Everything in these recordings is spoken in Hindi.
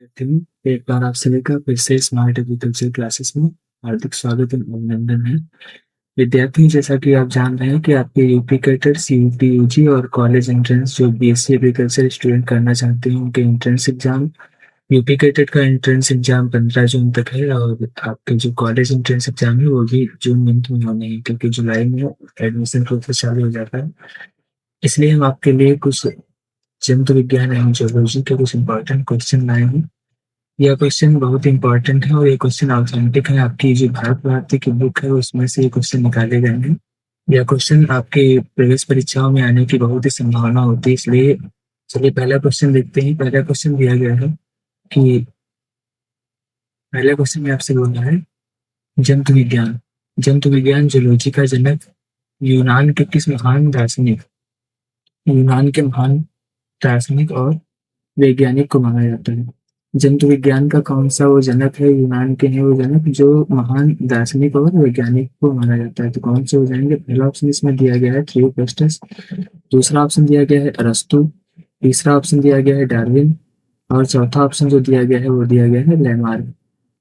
एक बार आप सभी का फिर से स्मार्ट एग्रीकल्चर क्लासेस में हार्दिक स्वागत और अभिनंदन है। विद्यार्थी, जैसा कि आप जान रहे हैं कि आपके यूपी कैटेट, यूपी यूजी और कॉलेज एंट्रेंस जो बीएससी एग्रीकल्चर स्टूडेंट करना चाहते हैं उनके एंट्रेंस एग्जाम, यूपी कैटेट का एंट्रेंस एग्जाम 15 जून तक है और आपके जो कॉलेज एंट्रेंस एग्जाम है वो भी जून मंथ में होने हैं, क्योंकि जुलाई में एडमिशन प्रोसेस चालू हो जाता है। इसलिए हम आपके लिए कुछ जंतु विज्ञान एवं जियोलॉजी के कुछ इंपॉर्टेंट क्वेश्चन लाए हैं। यह क्वेश्चन बहुत इंपॉर्टेंट है और ये क्वेश्चन ऑथेंटिक है। आपकी जो भारत भारती की बुक है उसमें से ये क्वेश्चन निकाले गए हैं। यह क्वेश्चन आपके प्रवेश परीक्षाओं में आने की बहुत ही संभावना होती है, इसलिए चलिए पहला क्वेश्चन देखते हैं। पहला क्वेश्चन दिया गया है कि पहले क्वेश्चन में आपसे बोल रहा है जंतु विज्ञान जूलॉजी का जनक यूनान के किस महान दार्शनिक यूनान के महान दार्शनिक और वैज्ञानिक को माना जाता है। जंतु विज्ञान का कौन सा वो जनक है, यूनान के हैं वो जनक जो महान दार्शनिक और वैज्ञानिक को माना जाता है। तो कौन से हो जाएंगे? पहला ऑप्शन इसमें दिया गया है थियोपेस्टस, दूसरा ऑप्शन दिया गया है अरस्तु, तीसरा ऑप्शन दिया गया है डार्विन और चौथा ऑप्शन जो दिया गया है वो दिया गया है लैमार्क।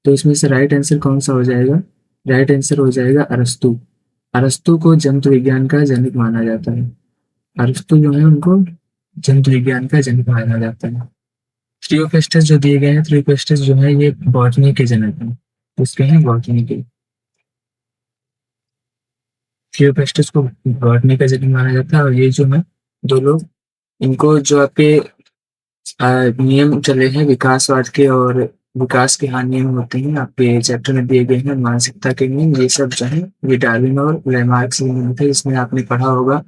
तो इसमें से राइट आंसर कौन सा हो जाएगा? राइट आंसर हो जाएगा अरस्तु। अरस्तु को जंतु विज्ञान का जनक माना जाता है। अरस्तु जो है उनको जंतु विज्ञान का जनक माना जाता है। थ्रियोपेस्टस जो दिए गए हैं, थ्रियोपेस्टस जो है ये बॉटनी के जनक हैं। उसके हैं बॉटनी के। थ्रियोपेस्टस को बॉटनी का जनक माना जाता है और ये जो है दो लोग, इनको जो आपके नियम चले हैं विकासवाद के और विकास के नियम होते हैं आपके चैप्टर में दिए गए हैं मानसिकता के नियम, ये सब जो है ये डार्विन और लैमार्क से नियम थे। इसमें आपने पढ़ा होगा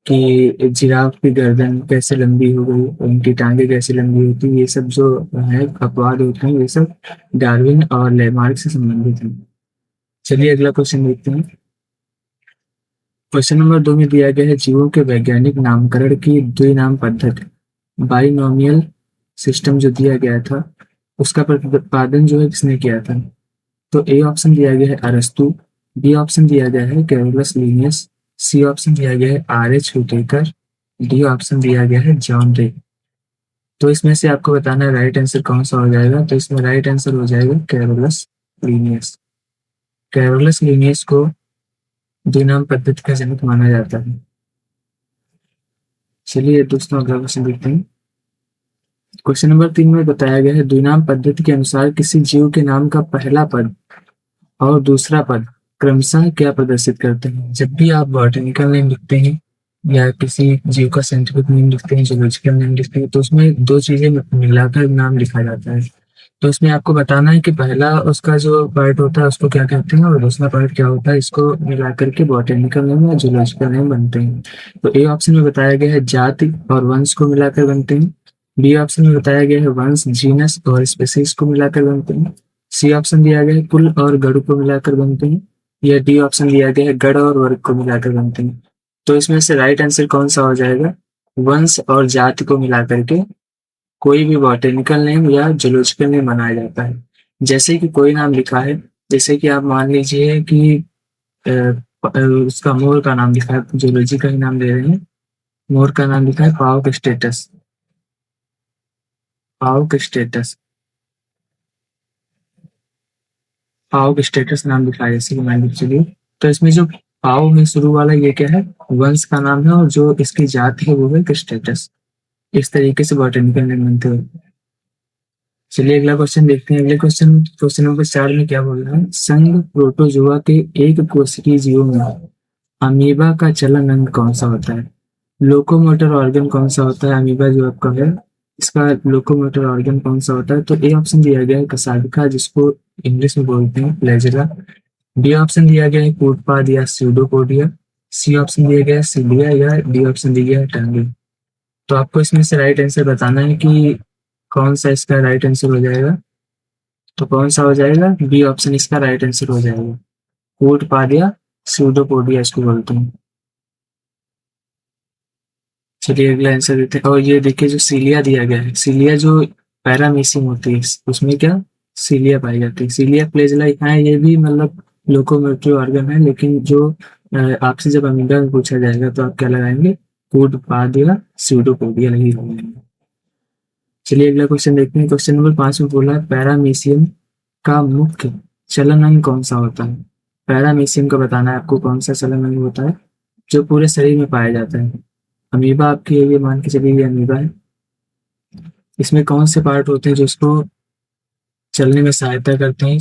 कि जिराफ की गर्दन कैसे लंबी हो गई, उनकी टांगे कैसे लंबी होती, ये सब जो है अपवाद होते हैं ये सब डार्विन और लैमार्क से संबंधित हैं। चलिए अगला क्वेश्चन देखते हैं। क्वेश्चन नंबर 2 में दिया गया है जीवों के वैज्ञानिक नामकरण की द्विनाम पद्धति, बाइनोमियल सिस्टम जो दिया गया था उसका प्रतिपादन जो है किसने किया था? तो ए ऑप्शन दिया गया है अरस्तु, बी ऑप्शन दिया गया है कैरोलस लीनियस, सी ऑप्शन दिया गया है आर एच हुटेकर, डी ऑप्शन दिया गया है जॉन रे। तो इसमें से आपको बताना है राइट आंसर कौन सा हो जाएगा। तो इसमें राइट आंसर हो जाएगा कैरोलस लीनियस। कैरोलस लीनियस को द्विनाम पद्धति का जनक माना जाता है। चलिए दोस्तों अगला क्वेश्चन देखते हैं। क्वेश्चन नंबर 3 में बताया गया है द्विनाम पद्धति के अनुसार किसी जीव के नाम का पहला पद और दूसरा पद क्रमशः क्या प्रदर्शित करते हैं? जब भी आप बॉटनिकल नेम लिखते हैं या किसी जीव का साइंटिफिक नेम लिखते हैं, जूलॉजिकल नेम लिखते हैं, तो उसमें दो चीजें मिलाकर नाम लिखा जाता है। तो इसमें आपको बताना है कि पहला उसका जो पार्ट होता है उसको क्या कहते हैं और दूसरा पार्ट क्या होता है, इसको मिलाकर के बॉटनिकल नेम या जूलॉजिकल नेम बनते हैं। तो ए ऑप्शन में बताया गया है जाति और वंश को मिलाकर बनते हैं, बी ऑप्शन में बताया गया है वंश, जीनस और स्पीसीज को मिलाकर बनते हैं, सी ऑप्शन दिया गया है कुल और गण को मिलाकर बनते हैं, या डी ऑप्शन दिया गया है गण और वर्ग को मिलाकर बनते हैं। तो इसमें से राइट आंसर कौन सा हो जाएगा? वंश और जाति को मिलाकर के कोई भी बॉटनिकल नेम या जूलॉजिकल नेम बनाया जाता है। जैसे कि कोई नाम लिखा है, जैसे कि आप मान लीजिए कि उसका मोर का नाम लिखा है, जूलॉजी का ही नाम ले रहे हैं, मोर का नाम लिखा है पावक स्टेटस, पावक स्टेटस, पावक स्टेटस नाम लिखा है जैसे कि मान लीजिए। तो इसमें जो पाव में शुरू वाला ये क्या है? वंश का नाम है और जो इसकी जाति है वो है स्टेटस। इस तरीके से बॉटनिकल नेम बनते हैं। चलिए अगला क्वेश्चन देखते हैं। अगले क्वेश्चन नंबर 4 में क्या बोल रहा है? संघ प्रोटोजोआ के एक कोशिकीय जीवों में अमीबा का चलन अंग कौन सा होता है? लोकोमोटर ऑर्गन कौन सा होता है? अमीबा जो आपका है इसका लोकोमोटर ऑर्गन कौन सा होता है? तो ए ऑप्शन दिया गया है कशाभिका, जिसको इंग्लिश में बोलते हैं फ्लैजेला, बी ऑप्शन दिया गया है कूटपाद या स्यूडोपोडिया, सी ऑप्शन दिया गया है सिलिया या डी ऑप्शन दिया गया है टंगी। तो आपको इसमें से राइट आंसर बताना है कि कौन सा इसका राइट आंसर हो जाएगा। तो कौन सा हो जाएगा? बी ऑप्शन इसका राइट आंसर हो जाएगा, कूटपाद या स्यूडोपोडिया इसको बोलते हैं। चलिए अगला आंसर देते हैं। और ये देखिए जो सीलिया दिया गया है, सीलिया जो पैरामीशियम होती है उसमें क्या सीलिया पाई जाती है। सीलिया फ्लैजेला है, ये भी मतलब लोकोमोटरी ऑर्गन है, लेकिन जो आपसे जब अमीबा में पूछा जाएगा तो आप क्या लगाएंगे? कूटपाद या स्यूडोपोडिया लगी होंगे। चलिए अगला क्वेश्चन देखते हैं। क्वेश्चन नंबर 5 में बोला है पैरामीशियम का मुख्य चलन अंग कौन सा होता है। पैरामीशियम का बताना है आपको कौन सा चलन अंग होता है जो पूरे शरीर में पाया जाता है। अमीबा आपकी है, ये मान के चलिए ये अमीबा है। इसमें कौन से पार्ट होते हैं जो इसको चलने में सहायता करते हैं।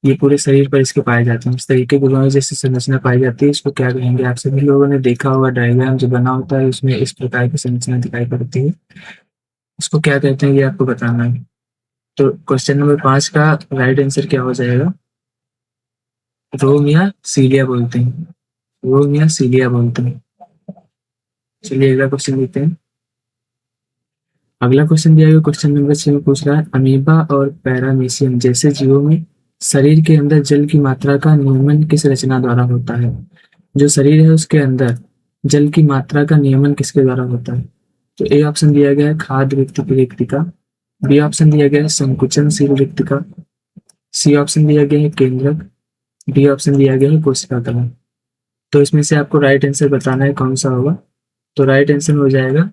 ये पूरे शरीर पर इसके पाए जाते हैं। इस तरीके की दोनों जैसे संरचना पाई जाती है इसको क्या कहेंगे। आप सभी लोगों ने देखा होगा डायग्राम जो बना होता है उसमें इस प्रकार की संरचना दिखाई पड़ती है, उसको क्या कहते हैं ये आपको बताना है। तो क्वेश्चन नंबर 5 का राइट आंसर क्या हो जाएगा, रोम या सीलिया बोलते हैं। रोम या सीलिया बोलते हैं। चलिए अगला क्वेश्चन देखते हैं। अगला क्वेश्चन दिया गया क्वेश्चन नंबर 6 में पूछ रहा है अमीबा और पैरामीशियम जैसे जीवों में शरीर के अंदर जल की मात्रा का नियमन किस रचना द्वारा होता है। जो शरीर है उसके अंदर जल की मात्रा का नियमन किसके द्वारा होता है। तो ए ऑप्शन दिया गया है खाद्य रिक्तिका, बी ऑप्शन दिया गया है संकुचनशील रिक्तिका, सी ऑप्शन दिया गया है केंद्रक, डी ऑप्शन दिया गया है कोशिका कला। तो इसमें से आपको राइट आंसर बताना है कौन सा होगा। तो राइट आंसर हो जाएगा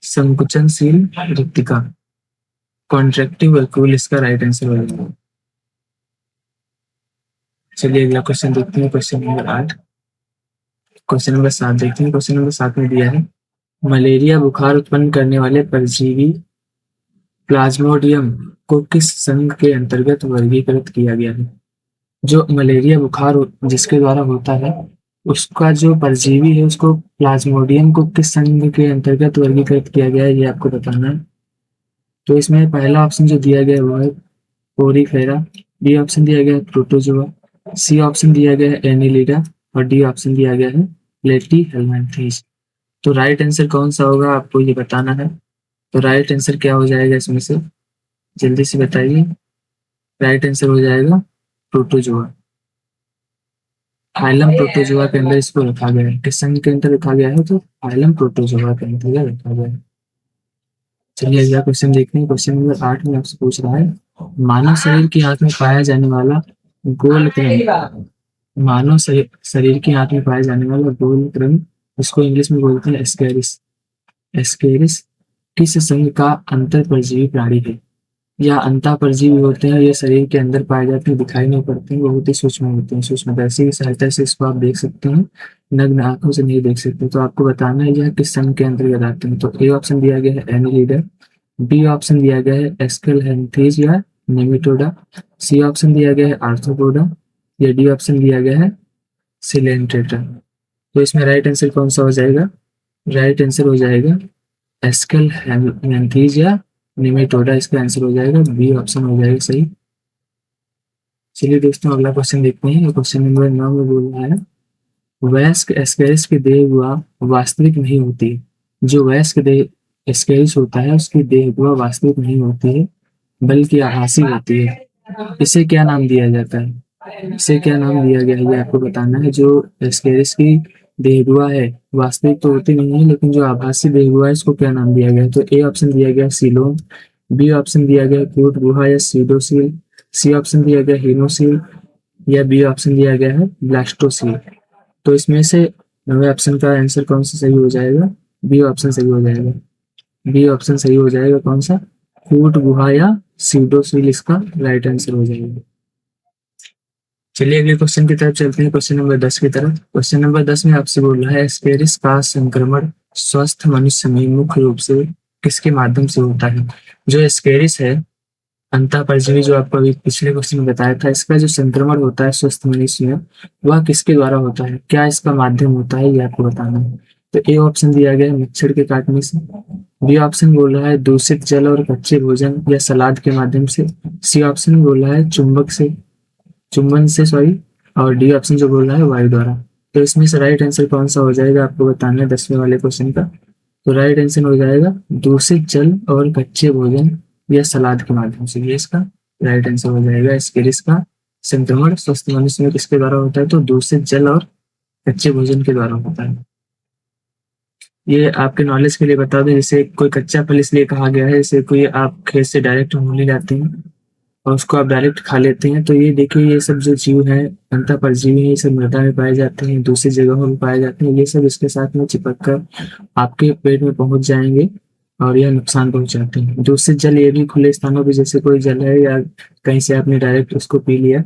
संकुचनशील रिक्तिका, कॉन्ट्रैक्टिव वैक्यूल इसका राइट आंसर हो जाएगा। चलिए अगला क्वेश्चन देखते हैं। क्वेश्चन नंबर 8, क्वेश्चन नंबर 7 देखते हैं। क्वेश्चन नंबर 7 में दिया है मलेरिया बुखार उत्पन्न करने वाले परजीवी प्लाज्मोडियम को किस संघ के अंतर्गत वर्गीकृत किया गया है। जो मलेरिया बुखार जिसके द्वारा होता है उसका जो परजीवी है उसको प्लाज्मोडियम को किस संघ के अंतर्गत वर्गीकृत किया गया है ये आपको बताना है। तो इसमें पहला ऑप्शन जो दिया गया है वो है पोरीफेरा, बी ऑप्शन दिया गया है प्रोटोजोआ, सी ऑप्शन दिया गया है एनिलिडा और डी ऑप्शन दिया गया है लेटी हेलमेंथीज। तो राइट आंसर कौन सा होगा आपको ये बताना है। तो राइट आंसर क्या हो जाएगा इसमें से, जल्दी से बताइए। राइट आंसर हो जाएगा प्रोटोजोआ। फाइलम प्रोटोजोआ के अंदर इसको रखा गया है। किस संघ के अंदर रखा गया है, तो फाइलम प्रोटोजोआ के अंदर रखा गया है। चलिए अगला क्वेश्चन देखते हैं। क्वेश्चन नंबर 8 में आपसे पूछ रहा है मानव शरीर की आंख में पाया जाने वाला गोल क्रम, मानव शरीर की आंख में पाया जाने वाला गोल क्रम इसको इंग्लिश में बोलते हैं एस्केरिस। एस्केरिस किस संघ का अंतर परजीवी प्राणी है। या अंता परजीवी होते हैं, ये शरीर के अंदर पाए जाते हैं, दिखाई नहीं पड़ते हैं, बहुत ही सूक्ष्म होते हैं। सूक्ष्मदर्शी की सहायता से इसको आप देख सकते हैं, नग्न आंखों से नहीं देख सकते। तो आपको बताना है यह किस संघ के अंतर्गत आते हैं। तो ए ऑप्शन दिया गया है एनिलीडर, बी ऑप्शन दिया गया है एस्केलहेंथीज या नेमेटोडा, सी ऑप्शन दिया गया है आर्थ्रोपोडा या डी ऑप्शन दिया गया है सिलेंट्रेटा। तो इसमें राइट आंसर कौन सा हो जाएगा, राइट आंसर हो जाएगा एस्केलहेंथीज या निमेटोडा, इसका आंसर हो जाएगा बी ऑप्शन हो जाएगा सही। चलिए दोस्तों अगला क्वेश्चन देखते हैं। क्वेश्चन नंबर 9 में बोल रहा है वयस्क एस्केरिस की देह गुहा वास्तविक नहीं होती। जो वयस्क देह एस्केरिस होता है उसकी देह गुहा वास्तविक नहीं होती है बल्कि आभासी होती है। इसे क्या नाम दिया जाता है, इसे क्या नाम दिया गया है ये आपको बताना है। जो एस्केरिस की देह गुहा है वास्तविक तो होती नहीं है, लेकिन जो आभासी देह गुहा है इसको क्या नाम दिया गया है। तो ए ऑप्शन दिया गया सीलोम, बी ऑप्शन दिया गया कूट गुहा या सीडोसील, सी ऑप्शन दिया गया हीनोसील या बी ऑप्शन दिया गया है ब्लास्टोसील। तो इसमें से नवे ऑप्शन का आंसर कौन सा सही हो जाएगा, बी ऑप्शन सही हो जाएगा। बी ऑप्शन सही हो जाएगा कौन सा, कूट गुहा या सीडोसील इसका राइट आंसर हो जाएगा। चलिए अगले क्वेश्चन की तरफ चलते हैं। क्वेश्चन नंबर 10 की तरफ। क्वेश्चन नंबर 10 में आपसे बोल रहा है एस्केरिस का संक्रमण स्वस्थ मनुष्य में मुख्य रूप से किसके माध्यम से होता है। जो एस्केरिस है अंता परजीवी जो आपको अभी पिछले क्वेश्चन में बताया था, इसका जो संक्रमण होता है स्वस्थ मनुष्य में वह किसके द्वारा होता है, क्या इसका माध्यम होता है ये आपको बताना है। तो ए ऑप्शन दिया गया है मच्छर के काटने से, बी ऑप्शन बोल रहा है दूषित जल और कच्चे भोजन या सलाद के माध्यम से, सी ऑप्शन बोल रहा है चुंबन से सॉरी, और डी ऑप्शन जो बोल रहा है वायु द्वारा। तो इसमें से राइट आंसर कौन सा हो जाएगा आपको बताना है 10वें वाले क्वेश्चन का। तो राइट आंसर हो जाएगा दूषित जल और कच्चे भोजन या सलाद के माध्यम से, ये इसका राइट आंसर हो जाएगा। एस्केरिस का संक्रमण स्वस्थ मनुष्य में किसके द्वारा होता है, तो दूषित जल और कच्चे भोजन के द्वारा होता है। ये आपके नॉलेज के लिए बता दें, जैसे कोई कच्चा फल इसलिए कहा गया है जैसे कोई आप खेत से डायरेक्ट मूली लाते हैं और उसको आप डायरेक्ट खा लेते हैं। तो ये देखिए ये सब जो जीव है अंतः परजीवी है, ये सब मृदा में पाए जाते हैं, दूसरी जगहों में पाए जाते हैं। ये सब इसके साथ में चिपक कर आपके पेट में पहुंच जाएंगे और यह नुकसान पहुंचाते हैं। दूषित जल ये भी खुले स्थानों पे, जैसे कोई जल है या कहीं से आपने डायरेक्ट उसको पी लिया,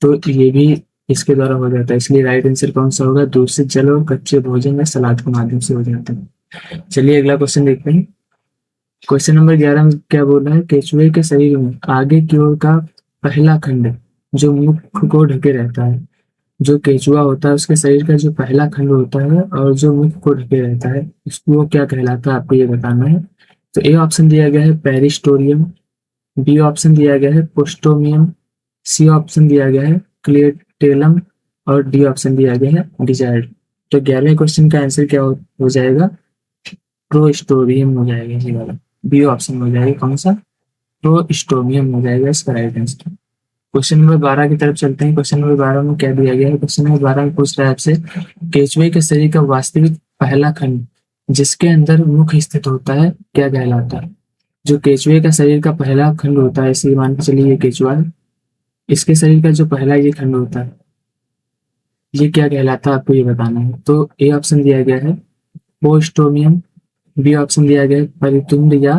तो ये भी इसके द्वारा हो जाता है। इसलिए राइट आंसर कौन सा होगा? दूषित जल और कच्चे भोजन या सलाद के माध्यम से हो जाता है। चलिए अगला क्वेश्चन देखते हैं। क्वेश्चन नंबर 11 में क्या बोल रहा है? केचुए के शरीर में आगे की ओर का पहला खंड जो मुख को ढके रहता है, जो केचुआ होता है उसके शरीर का जो पहला खंड होता है और जो मुख को ढके रहता है, उसको वो क्या कहलाता है, आपको ये बताना है। तो ए ऑप्शन दिया गया है पेरिस्टोरियम, बी ऑप्शन दिया गया है पोस्टोमियम, सी ऑप्शन दिया गया है क्लियटेलम और डी ऑप्शन दिया गया है डिजाइड। तो 11वें क्वेश्चन का आंसर क्या हो जाएगा? प्रोस्टोरियम हो जाएगा ये वाला, बी ऑप्शन हो जाएगा कौन सा? प्रोस्टोमियम हो जाएगा इसका राइट आंसर। क्वेश्चन नंबर 12 की तरफ चलते हैं। क्वेश्चन नंबर 12 में क्या दिया गया है? क्वेश्चन नंबर 12 में पूछ रहा है आपसे, केचुए के शरीर का वास्तविक पहला खंड जिसके अंदर मुख स्थित होता है क्या कहलाता है? जो केचुए का शरीर का पहला खंड होता है, इसे मान के चलिए ये केचुआ है, इसके शरीर का जो पहला ये खंड होता है ये क्या कहलाता है, आपको ये बताना है। तो ए ऑप्शन दिया गया है पोस्टोमियम, बी ऑप्शन दिया गया है परितुंड या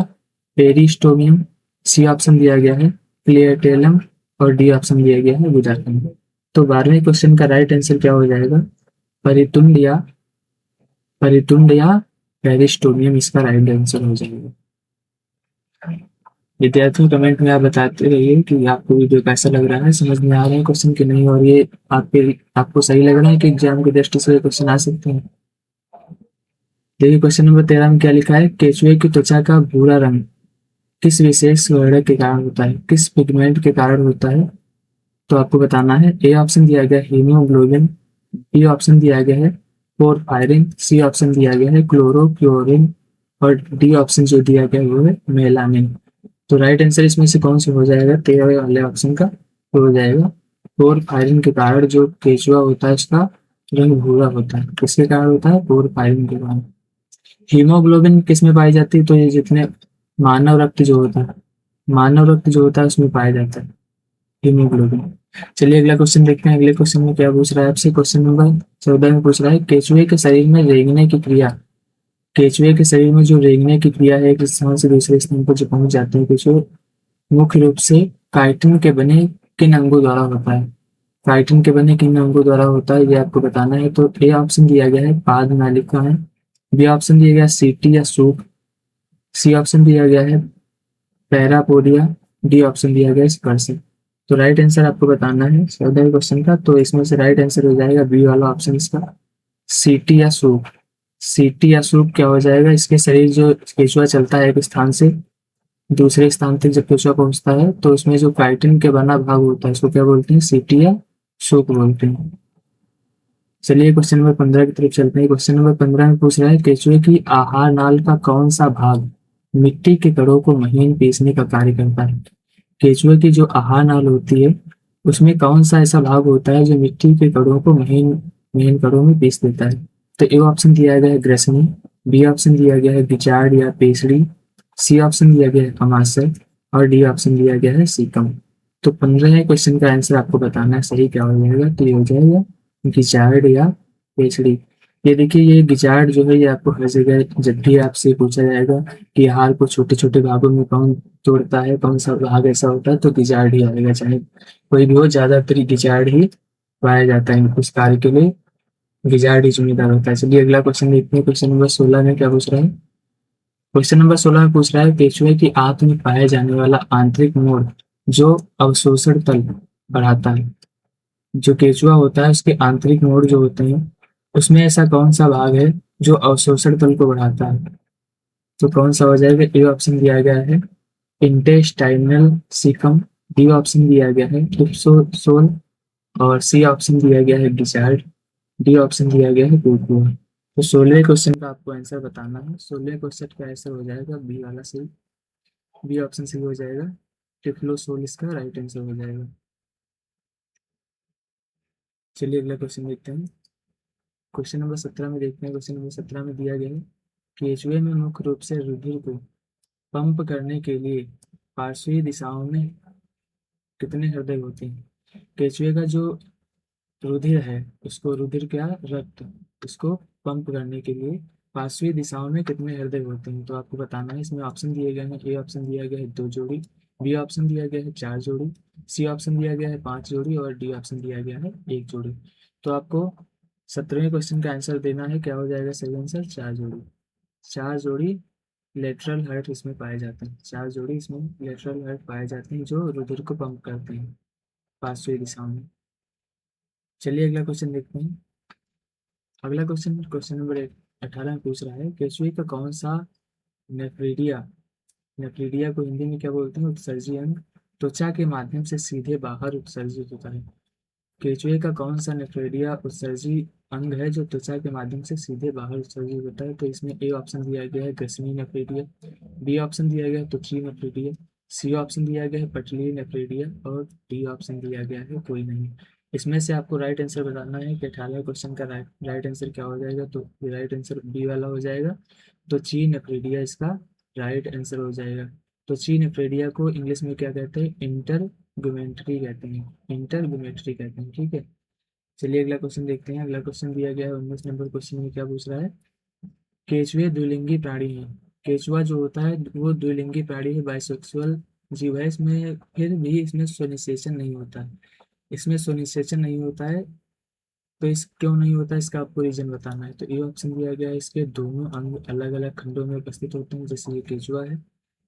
पेरिस्टोमियम, सी ऑप्शन दिया गया है क्लियटेलम और डी ऑप्शन दिया गया है गुदाकंड। तो 12वें क्वेश्चन का राइट आंसर क्या हो जाएगा? परितुंड या पेरिस्टोमियम इसका राइट आंसर हो जाएगा। विद्यार्थियों कमेंट में आप बताते रहिए कि आपको वीडियो कैसा लग रहा है, समझ में आ रहा है क्वेश्चन कि नहीं, और ये आपको सही लग रहा है कि एग्जाम की दृष्टि से क्वेश्चन आ सकते हैं। देखिए क्वेश्चन नंबर 13 में क्या लिखा है? केचुए की त्वचा का भूरा रंग किस विशेष वर्णक के कारण होता है, किस पिगमेंट के कारण होता है? तो आपको बताना है। ए ऑप्शन दिया गया है हीमोग्लोबिन, बी ऑप्शन दिया गया है पोरफायरिन, सी ऑप्शन दिया गया है क्लोरोक्लोरिन और डी ऑप्शन जो दिया गया है वो है मेलानिन। तो राइट आंसर इसमें से कौन सा हो जाएगा? 13 वाले ऑप्शन का हो जाएगा पोरफायरिन के कारण जो केचुआ होता है उसका रंग भूरा होता है। किसके कारण होता है? पोरफायरिन के कारण। हीमोग्लोबिन किस में पाई जाती है? तो ये जितने मानव रक्त जो होता है, मानव रक्त जो होता है उसमें पाया जाता है हीमोग्लोबिन। चलिए अगला क्वेश्चन देखते हैं। अगले क्वेश्चन में क्या पूछ रहा है आपसे? क्वेश्चन नंबर 14 में पूछ रहा है केचुए के शरीर में रेंगने की क्रिया, केचुए के शरीर में जो रेंगने की क्रिया है, एक स्थान से दूसरे स्थान पर जो पहुंच जाते हैं केचुए, मुख्य रूप से काइटिन के बने किन अंगों द्वारा होता है? काइटिन के बने किन अंगों द्वारा होता है ये आपको बताना है। तो ए ऑप्शन दिया गया है पाद नालिका है, बी ऑप्शन दिया गया है सीटी या सूप, सी ऑप्शन दिया गया है पैरापोडिया, डी ऑप्शन दिया गया है स्पर्श। तो राइट आंसर आपको बताना है 14वें क्वेश्चन का। तो इसमें से राइट आंसर हो जाएगा बी वाला ऑप्शन इसका, सीटी या सूप। सीटी या सूप क्या हो जाएगा? इसके शरीर जो केचुआ चलता है एक स्थान से दूसरे स्थान तक जब केचुआ पहुंचता है तो उसमें जो काइटिन के बना भाग होता है उसको क्या बोलते हैं? सीटी या सूप बोलते हैं। चलिए क्वेश्चन नंबर 15 की तरफ चलते हैं। क्वेश्चन नंबर 15 में पूछ रहा है केचुए की आहार नाल का कौन सा भाग मिट्टी के कणों को महीन पीसने का कार्य करता है? केचुए की जो आहार नाल होती है उसमें कौन सा ऐसा भाग होता है जो मिट्टी के कणों को महीन महीन कणों में पीस देता है? तो ए ऑप्शन दिया गया है ग्रेसनी, बी ऑप्शन दिया गया है गिचार्ड या पेसड़ी, सी ऑप्शन दिया गया है अमाशय और डी ऑप्शन दिया गया है सीकम। तो 15वें क्वेश्चन का आंसर आपको बताना है सही क्या हो जाएगा। तो ये हो जाएगा गिचार्ड या पेसड़ी। ये देखिए ये गिचार्ड जो है ये आपको हर जगह जब भी आपसे पूछा जाएगा कि हार को छोटे छोटे भागों में कौन तोड़ता है, कौन सा भाग ऐसा होता है, तो गिचार्ड ही आएगा। चाहे कोई भी हो, ज्यादातर गिचार्ड ही पाया जाता है उस कार्य के लिए, गिजार्ड ही जिम्मेदार होता है। चलिए अगला क्वेश्चन देखते हैं। क्वेश्चन नंबर 16 में क्या पूछ रहा है? क्वेश्चन नंबर 16 में पूछ रहा है केचुए की आंत में पाया जाने वाला आंतरिक मोड़ जो अवशोषण तल बढ़ाता है। जो केचुआ होता है उसके आंतरिक मोड़ जो होते हैं उसमें ऐसा कौन सा भाग है जो अवशोषण तल को बढ़ाता है? तो कौन सा हो जाएगा? ए ऑप्शन दिया गया है इंटेस्टाइनल सीकम, बी ऑप्शन दिया गया है ट्रिप्सोसोल और सी ऑप्शन दिया गया है डिसाइड, डी ऑप्शन दिया गया है टूटुआ। तो 16वें क्वेश्चन का आपको आंसर बताना है। 16वें क्वेश्चन का आंसर हो जाएगा बी वाला सही, बी ऑप्शन सही हो जाएगा, ट्रिफ्लोसोल इसका राइट आंसर हो जाएगा। चलिए अगला क्वेश्चन देखते हैं। क्वेश्चन नंबर 17 में देखते हैं। क्वेश्चन नंबर 17 में दिया गया है केचुए में मुख्य रूप से रुधिर को पंप करने के लिए पार्श्वीय दिशाओं में कितने हृदय होते हैं? केचुए का जो रुधिर है उसको रुधिर क्या रक्त उसको पंप करने के लिए पांचवी दिशाओं में कितने हृदय होते हैं? तो आपको बताना है। इसमें ऑप्शन दिए गए हैं। ए ऑप्शन दिया गया है 2 जोड़ी, बी ऑप्शन दिया गया है 4 जोड़ी, सी ऑप्शन दिया गया है 5 जोड़ी और डी ऑप्शन दिया गया है 1 जोड़ी। तो आपको 17वें क्वेश्चन का आंसर देना है। क्या हो जाएगा सही आंसर? 4 जोड़ी। 4 जोड़ी लेटरल हार्ट इसमें पाए जाते हैं। 4 जोड़ी इसमें लेटरल हार्ट पाए जाते हैं जो रुधिर को पंप करते हैं पांचवी दिशाओं में। चलिए अगला क्वेश्चन देखते हैं। अगला क्वेश्चन क्वेश्चन नंबर 18 में पूछ रहा है, केचुए का कौन सा नेफ्रीडिया, नेफ्रीडिया को हिंदी में क्या बोलते हैं? उत्सर्जी अंग त्वचा के माध्यम से सीधे बाहर उत्सर्जित होता है। केचुए का कौन सा नेफ्रीडिया उत्सर्जी अंग है जो त्वचा के माध्यम से सीधे बाहर उत्सर्जित होता है? तो इसमें ए ऑप्शन दिया गया है ग्रसनी नेफ्रीडिया, बी ऑप्शन दिया गया है तुच्छी नेफ्रीडिया, सी ऑप्शन दिया गया है पटली नेफ्रीडिया और डी ऑप्शन दिया गया है कोई नहीं। इसमें से आपको राइट आंसर बताना है कि 18वें क्वेश्चन का राइट आंसर क्या हो जाएगा। तो राइट आंसर बी वाला हो जाएगा। तो ची नेफ्रीडिया इसका राइट आंसर हो जाएगा। तो ची नेफ्रीडिया को इंग्लिश में क्या कहते हैं? इंटरगुमेंट्री कहते हैं। इंटरगुमेंट्री कहते हैं। ठीक है। चलिए अगला क्वेश्चन देखते हैं। अगला क्वेश्चन दिया गया है 19 नंबर क्वेश्चन में क्या पूछ रहा है? केचुए द्विलिंगी प्राणी है। केचुआ जो होता है वो द्विलिंगी प्राणी है, बाइसेक्सुअल जीव है। इसमें फिर भी इसमें सोनिसेशन नहीं होता है। इसमें सोनिसेशन नहीं होता है। तो इस क्यों नहीं होता, इसका आपको रीजन बताना है। तो ये ऑप्शन दिया गया है, इसके दोनों अंग अलग अलग खंडों में उपस्थित होते हैं। जैसे ये केचुआ है,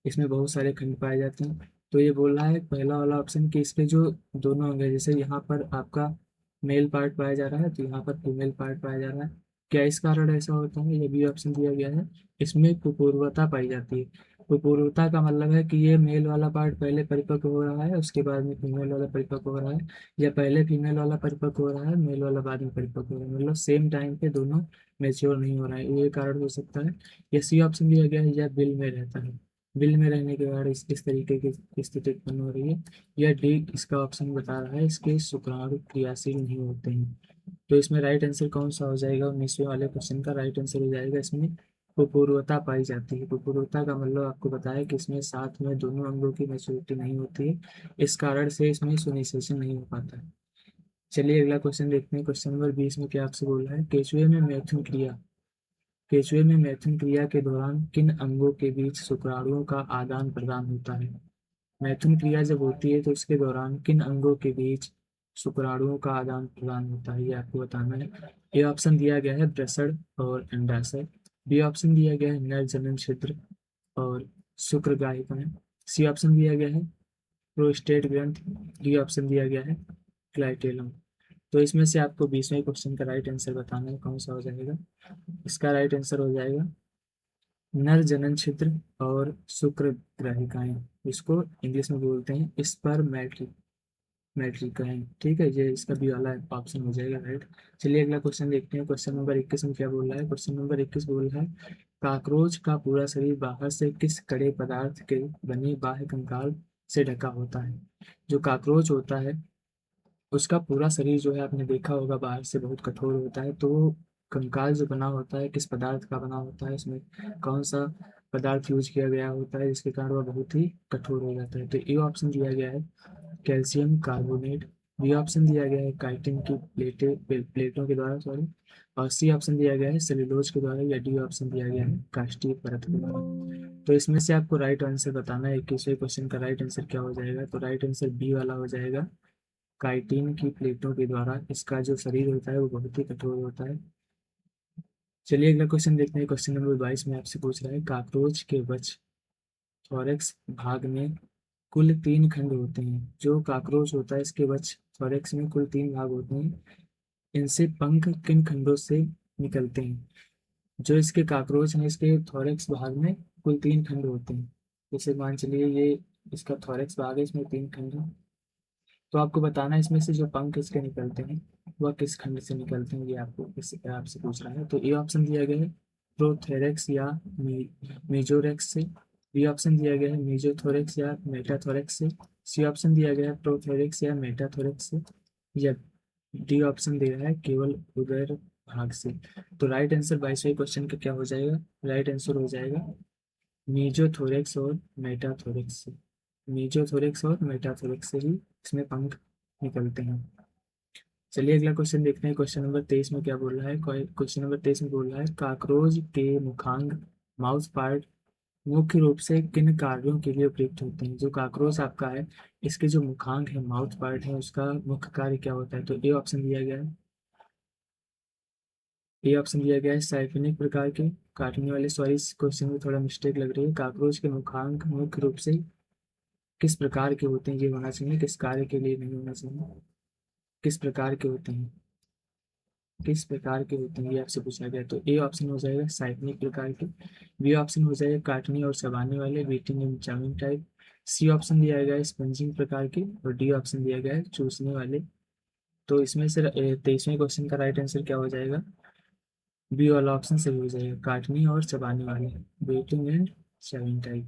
इसमें बहुत सारे खंड पाए जाते हैं। तो ये बोल रहा है पहला वाला ऑप्शन कि इसके जो दोनों अंग है, जैसे यहाँ पर आपका मेल पार्ट पाया जा रहा है तो यहाँ पर फीमेल पार्ट पाया जा रहा है। क्या इस कारण ऐसा होता है? ये भी ऑप्शन दिया गया है। इसमें कुपूर्वता पाई जाती है। कुपूर्वता का मतलब है कि ये मेल वाला पार्ट पहले परिपक्व हो रहा है, उसके बाद में फीमेल वाला परिपक्व हो रहा है, या पहले फीमेल वाला परिपक्व हो रहा है, मेल वाला बाद में परिपक्व हो रहा है। मतलब सेम टाइम पे दोनों मेच्योर नहीं हो रहा है, ये कारण हो सकता है। या सी ऑप्शन दिया गया है, या बिल में रहता है। बिल में रहने के बाद इस तरीके की स्थिति उत्पन्न हो रही है। या डी इसका ऑप्शन बता रहा है इसके शुक्राणु क्रियाशील नहीं होते हैं। तो इसमें राइट आंसर कौन सा हो जाएगा? 19वें वाले क्वेश्चन का राइट आंसर हो जाएगा इसमें कुपूर्वता पाई जाती है। कुपूर्वता का मतलब आपको बताया कि इसमें साथ में दोनों अंगों की मैच्योरिटी नहीं होती है, इस कारण से इसमें सुनिश्चेशन नहीं हो पाता है। चलिए अगला क्वेश्चन देखते हैं। क्वेश्चन नंबर 20 में क्या आपसे बोल रहा है? केचुए में मैथुन क्रिया के दौरान किन अंगों के बीच शुक्राणुओं का आदान प्रदान होता है? मैथुन क्रिया जब होती है तो उसके दौरान किन अंगों के बीच शुक्राणुओं का आदान प्रदान होता है, ये आपको बताना है। ए ऑप्शन दिया गया है वृषण और अंडाशय, बी ऑप्शन दिया गया है नर जनन छिद्र और शुक्र गाहिकाएं, सी ऑप्शन दिया गया है प्रोस्टेट ग्रंथ, डी ऑप्शन दिया गया है क्लाइटेलम। तो इसमें से आपको 20वें क्वेश्चन का राइट आंसर बताना है कौन सा हो जाएगा। इसका राइट आंसर हो जाएगा नर जनन छिद्र और शुक्र ग्राहिकाएं। इसको इंग्लिश में बोलते हैं स्पर्मेटरी मैट्रिकाएं। ठीक है, ये इसका बी वाला ऑप्शन हो जाएगा राइट। चलिए अगला क्वेश्चन देखते हैं। क्वेश्चन नंबर 21 में क्या बोल रहा है? क्वेश्चन नंबर 21 बोल रहा है, काकरोच का पूरा शरीर बाहर से किस कड़े पदार्थ के बने बाह्य कंकाल से ढका होता है? जो काकरोच होता है उसका पूरा शरीर जो है आपने देखा होगा बाहर से बहुत कठोर होता है। तो वो कंकाल जो बना होता है किस पदार्थ का बना होता है, इसमें कौन सा पदार्थ यूज किया गया होता है जिसके कारण वह बहुत ही कठोर हो जाता है? तो ए ऑप्शन दिया गया है कैल्शियम कार्बोनेट, बी ऑप्शन दिया गया है काइटिन की प्लेटों के द्वारा, सॉरी, और सी ऑप्शन दिया गया है सेलुलोज के द्वारा, या डी ऑप्शन दिया गया है कास्टीय परत के द्वारा। तो इसमें से आपको राइट आंसर बताना है। 21वें क्वेश्चन का राइट आंसर क्या हो जाएगा? तो राइट आंसर बी वाला हो जाएगा, काइटिन की प्लेटों के द्वारा। इसका जो शरीर होता है वो बहुत ही कठोर होता है। चलिए अगला क्वेश्चन देखते हैं। क्वेश्चन नंबर 22 में आपसे पूछ रहा है, काकरोच के वक्ष थोरैक्स भाग में कुल 3 खंड होते हैं। जो काकरोच होता है इसके वक्ष थोरैक्स में कुल 3 भाग होते हैं। इनसे पंख किन खंडों से निकलते हैं? जो इसके काकरोच हैं इसके थोरैक्स भाग में कुल 3 खंड होते हैं। जैसे मान चलिए ये इसका थोरैक्स भाग है, इसमें 3 खंड हैं। तो आपको बताना है इसमें से जो पंख इसके निकलते हैं वह किस खंड से निकलते हैं, ये आपको आपसे पूछ रहा है। तो ए ऑप्शन दिया गया है प्रोथेरेक्स या मीजोरेक्स से, बी ऑप्शन दिया गया है मीजोथोरेक्स या मेटाथोरेक्स से, सी ऑप्शन दिया गया है प्रोथेरेक्स या मेटाथोरेक्स से, या डी ऑप्शन दे रहा है केवल उदर भाग से। तो राइट आंसर 22वें क्वेश्चन का क्या हो जाएगा? राइट आंसर हो जाएगा मीजोथोरेक्स और मेटाथोरेक्स से। मीजोथोरेक्स और मेटाथोरेक्स से ही इसमें पंख निकलते हैं। चलिए अगला क्वेश्चन देखते हैं। क्वेश्चन नंबर 23 में क्या बोल रहा है। क्वेश्चन नंबर 23 में बोल रहा है काकरोच के मुखांग माउथ पार्ट मुख्य रूप से किन कार्यों के लिए उपयुक्त होते हैं। जो काकरोच आपका है, इसके जो मुखांग है, माउथ पार्ट है, उसका मुख्य कार्य क्या होता है। तो ए ऑप्शन दिया गया है। ए ऑप्शन दिया गया है साइफिनिक प्रकार के काटने वाले। सॉरी, इस क्वेश्चन में थोड़ा मिस्टेक लग रही है। काकरोच के मुखांग मुख्य रूप से किस प्रकार के होते हैं, ये होना चाहिए। किस कार्य के लिए नहीं होना चाहिए। किस प्रकार के होते हैं, किस प्रकार के होते हैं, ये आपसे पूछा गया। तो ए ऑप्शन हो जाएगा साइक्लिक प्रकार के। बी ऑप्शन हो जाएगा काटने और चबाने वाले, biting and chewing type. C option दिया गया है स्पंजिंग प्रकार के। और डी ऑप्शन दिया गया है चूसने वाले। तो इसमें से 23वें क्वेश्चन का राइट आंसर क्या हो जाएगा। बी वाला ऑप्शन सही हो जाएगा, काटने और चबाने वाले, बीटिंग एंड चाउमिंग टाइप।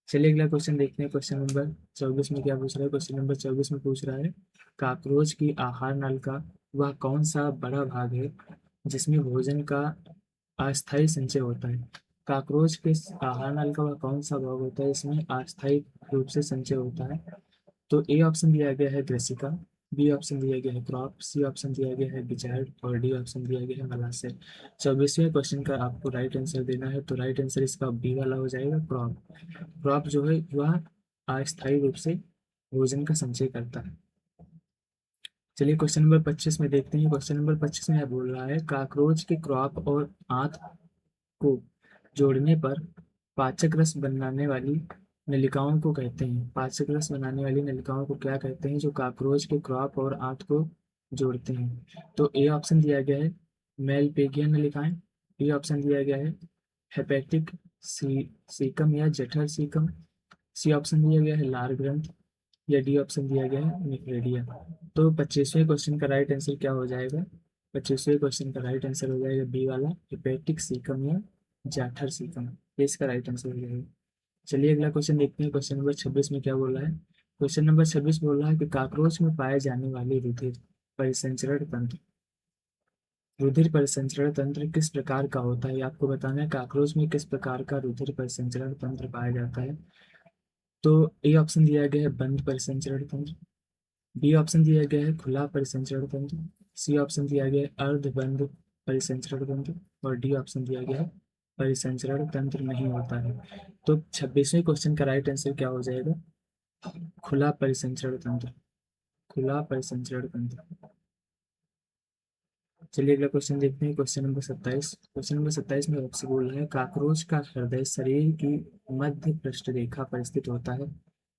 चलिए अगला क्वेश्चन देखते हैं। क्वेश्चन नंबर 24 में क्या पूछ रहा है। क्वेश्चन नंबर 24 में पूछ रहा है काकरोच की आहार नल का वह कौन सा बड़ा भाग है जिसमें भोजन का अस्थायी संचय होता है। काकरोच के आहार नल का वह कौन सा भाग होता है इसमें अस्थायी रूप से संचय होता है। तो ए ऑप्शन दिया गया है ग्रेसिका, बी ऑप्शन दिया गया है क्रॉप, सी ऑप्शन दिया गया है बिचार्ड और डी ऑप्शन दिया गया है मलासे। 24वें क्वेश्चन का आपको राइट आंसर देना है। तो राइट आंसर इसका बी वाला हो जाएगा, क्रॉप। क्रॉप जो है वह अस्थायी रूप से भोजन का संचय करता है। चलिए क्वेश्चन नंबर 25 में देखते हैं। क्वेश्चन नंबर 25 में यह बोल रहा है काकरोच के क्रॉप और आंत को जोड़ने पर पाचक रस बनाने वाली नलिकाओं को कहते हैं। पाचक रस बनाने वाली नलिकाओं को क्या कहते हैं जो काकरोच के क्रॉप और आंत को जोड़ते हैं। तो ए ऑप्शन दिया गया है मेलपेगियन नलिकाएं, बी ऑप्शन दिया गया है हेपेटिक सीकम या जठर सीकम, सी ऑप्शन दिया गया है लार ग्रंथ, या डी ऑप्शन दिया गया है निक्लेडिया। तो 25वें क्वेश्चन का राइट आंसर क्या हो जाएगा। 25वें क्वेश्चन का राइट आंसर हो जाएगा बी वाला हेपेटिक सीकम या जाठर सीकम। ये इसका राइट आंसर हो जाएगा। चलिए अगला क्वेश्चन देखते हैं। क्वेश्चन नंबर 26 में क्या बोल रहा है। क्वेश्चन नंबर 26 बोल रहा है कि काकरोच में पाए जाने वाले रुधिर परिसंचरण तंत्र, रुधिर परिसंचरण तंत्र किस प्रकार का होता है। ये आपको बताना है काकरोच में किस प्रकार का रुधिर परिसंचरण तंत्र पाया जाता है। तो ए ऑप्शन दिया गया है बंद परिसंचरण तंत्र, बी ऑप्शन दिया गया है खुला परिसंचरण तंत्र, सी ऑप्शन दिया गया है अर्धबंद परिसंचरण तंत्र और डी ऑप्शन दिया गया है परिसंचरण तंत्र नहीं होता है। तो 26वें क्वेश्चन का राइट आंसर क्या हो जाएगा, खुला परिसंचरण तंत्र, खुला परिसंचरण तंत्र। चलिए अगला क्वेश्चन देखते हैं। Question number 27। क्वेश्चन नंबर 27 में आपसे बोल रहा है काकरोच का हृदय शरीर की मध्य पृष्ठ रेखा पर स्थित होता है।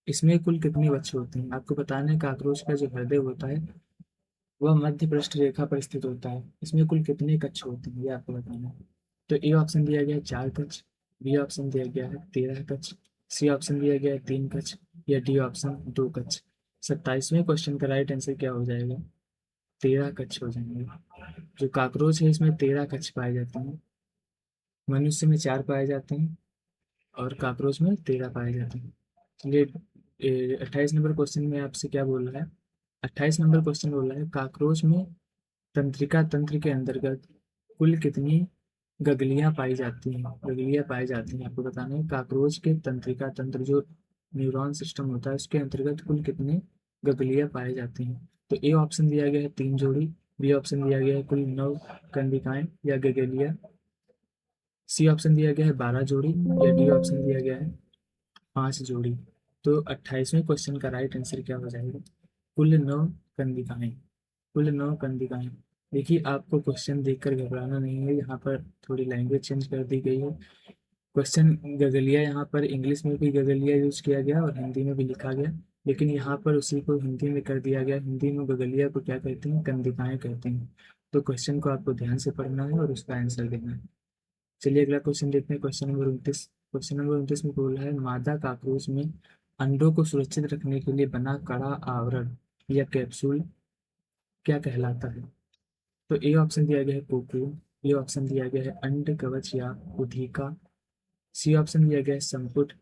इसमें कुल कितने बच्चे होते हैं। आपको बताना है काकरोच का जो हृदय होता है वह मध्य पृष्ठ रेखा पर स्थित होता है। इसमें कुल कितने कक्ष होते हैं ये आपको बताना है। तो ए ऑप्शन दिया गया है 4 कक्ष, बी ऑप्शन दिया गया है 13 कक्ष, सी ऑप्शन दिया गया है 3 कक्ष, या डी ऑप्शन 2 कक्ष। 27वें क्वेश्चन का राइट आंसर क्या हो जाएगा, 13 कक्ष हो जाएंगे। जो काकरोच है इसमें 13 कक्ष पाए जाते हैं। मनुष्य में 4 पाए जाते हैं और काकरोच में 13 पाए जाते हैं। चलिए 28 नंबर क्वेश्चन में आपसे क्या बोल रहा है। 28 नंबर क्वेश्चन बोल रहा है काकरोच में तंत्रिका तंत्र के अंतर्गत कुल कितनी गगलियां पाई जाती हैं। गगलियां पाई जाती हैं आपको बताना है काकरोच के तंत्रिका तंत्र जो न्यूरॉन सिस्टम होता है उसके अंतर्गत कुल कितने गगलियां पाए जाती हैं। तो ए ऑप्शन दिया गया है 3 जोड़ी, बी ऑप्शन दिया गया है कुल 9 कंदिकाएं या गगलिया, सी ऑप्शन दिया गया है 12 जोड़ी, या डी ऑप्शन दिया गया है 5 जोड़ी। तो 28वें क्वेश्चन का राइट आंसर क्या हो जाएगा, कुल 9 कंदिकाएं, कुल 9 कंदिकाएं। देखिए आपको क्वेश्चन देखकर घबराना नहीं है, यहाँ पर थोड़ी लैंग्वेज चेंज कर दी गई है। क्वेश्चन गगलिया यहाँ पर इंग्लिश में भी गगलिया यूज किया गया और हिंदी में भी लिखा गया, लेकिन यहाँ पर उसी को हिंदी में कर दिया गया। हिंदी में गगलिया को क्या कहते हैं, कंदिकाएं कहते हैं। तो क्वेश्चन को आपको ध्यान से पढ़ना है और उसका आंसर देना है। चलिए अगला क्वेश्चन देखते हैं। Question number 29। क्वेश्चन नंबर 29 में बोल रहा है मादा काकरोच में अंडों को सुरक्षित रखने के लिए बना कड़ा आवरण या कैप्सूल क्या कहलाता है। तो ए ऑप्शन दिया गया है कोकून, बी ऑप्शन दिया गया है अंड कवच या उधिका, सी ऑप्शन दिया गया है संपुट,